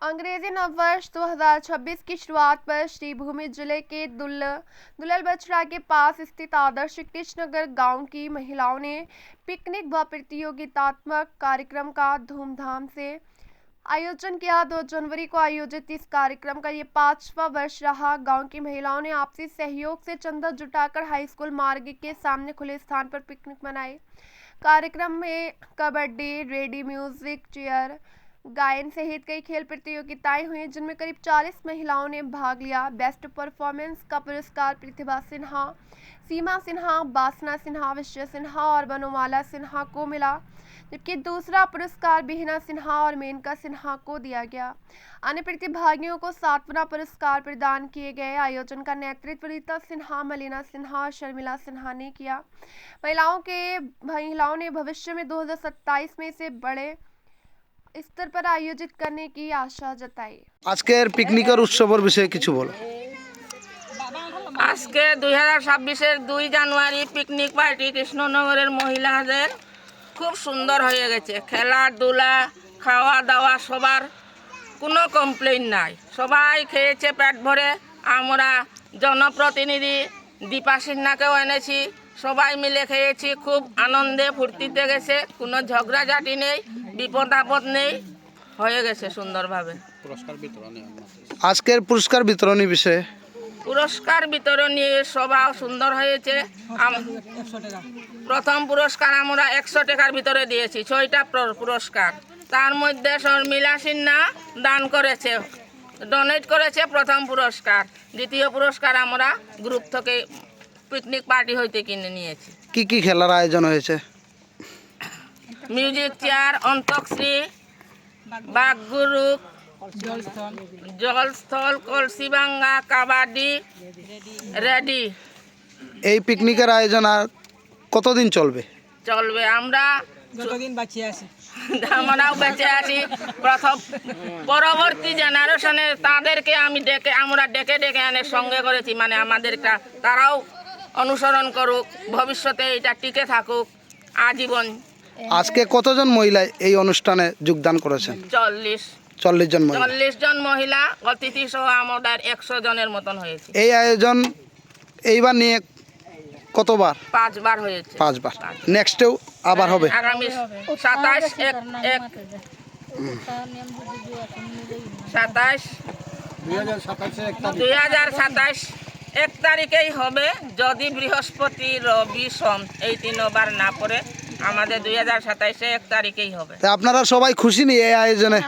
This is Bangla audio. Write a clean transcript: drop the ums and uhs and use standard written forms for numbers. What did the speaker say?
अंग्रेजी नववर्ष 2026 की शुरुआत पर श्रीभूमि जिले के दुल्लल बछड़ा के पास स्थित आदर्श कृष्णनगर गांव की महिलाओं ने पिकनिक व प्रतियोगितात्मक कार्यक्रम का धूमधाम से आयोजन किया। 2 जनवरी को आयोजित इस कार्यक्रम का ये 5वां वर्ष रहा। गांव की महिलाओं ने आपसी सहयोग से चंदा जुटाकर हाई स्कूल मार्ग के सामने खुले स्थान पर पिकनिक मनाई। कार्यक्रम में कबड्डी, रेडी म्यूजिक चेयर, गायन सहित कई खेल प्रतियोगिताएं हुई जिनमें करीब 40 महिलाओं ने भाग लिया। बेस्ट परफॉर्मेंस का पुरस्कार प्रतिभा सिन्हा, सीमा सिन्हा, बासना सिन्हा, विजय सिन्हा और बनोमाला सिन्हा को मिला, जबकि दूसरा पुरस्कार बिहना सिन्हा और मेनका सिन्हा को दिया गया। अन्य प्रतिभागियों को सांत्वना पुरस्कार प्रदान किए गए। आयोजन का नेतृत्व रीता सिन्हा, मलिना सिन्हा और शर्मिला सिन्हा ने किया। महिलाओं ने भविष्य में 2027 में इसे बड़े स्तर पर आयोजित करने की आशा जताई। আজকের পিকনিকের উৎসবের বিষয়ে কিছু বলো। আজকে 2026-এর 2 জানুয়ারি পিকনিক পার্টি কৃষ্ণনগরের মহিলাদের খুব সুন্দর হয়ে গেছে। খেলাধুলা, খাওয়া দাওয়া সবার কোনো কমপ্লেইন নাই, সবাই খেয়েছে পেট ভরে। আমরা জনপ্রতিনিধি দীপা সিনহাকেও এনেছি, সবাই মিলে খেয়েছি, খুব আনন্দে ফুর্তিতে গেছে, কোনো ঝগড়াঝাটি নেই, বিপদ আপদ নেই, হয়ে গেছে সুন্দরভাবে। আজকের পুরস্কার বিতরণী বিষয়ে পুরস্কার বিতরণী সভা সুন্দর হয়েছে। প্রথম পুরস্কার আমরা 100 টাকার ভিতরে দিয়েছি, 6টা পুরস্কার। তার মধ্যে শর্মিলা সিনহা দান করেছে, ডোনেট করেছে প্রথম পুরস্কার। দ্বিতীয় পুরস্কার আমরা গ্রুপ থেকে পিকনিক পার্টি হইতে কিনে নিয়েছি। কি কি খেলার আয়োজন হয়েছে? মিউজিক চেয়ার, অন্তক্শ্রী, বাগগুরুক, জলস্থল, কলসিভাঙ্গা, কাবাডি, রেডি। এই পিকনিকের আয়োজন আর কতদিন চলবে? আমরা যতদিন বাঁচিয়ে আছি আমরাও বেঁচে আছি। পরবর্তী জেনারেশনে তাদেরকে আমরা ডেকে এনে সঙ্গে করেছি, মানে আমাদেরটা তারাও অনুসরণ করুক, ভবিষ্যতে এটা টিকে থাকুক আজীবন। আজকে কতজন মহিলা এই অনুষ্ঠানে যোগদান করেছেন? 40 জন মহিলা। 40 জন মহিলা, অতিথি সহ আমাদের 100 জনের মতন হয়েছে। এই আয়োজন এইবার নিয়ে কতবার? 5 বার হয়েছে। 5 বার। নেক্সটেও আবার হবে? আগামী 27 তারিখেই হবে, যদি বৃহস্পতি, রবি, সোম এই 3 বার না পড়ে। আমাদের 2027-এ 1 তারিখেই হবে। আপনারা সবাই খুশি নিয়ে এই আয়োজনে?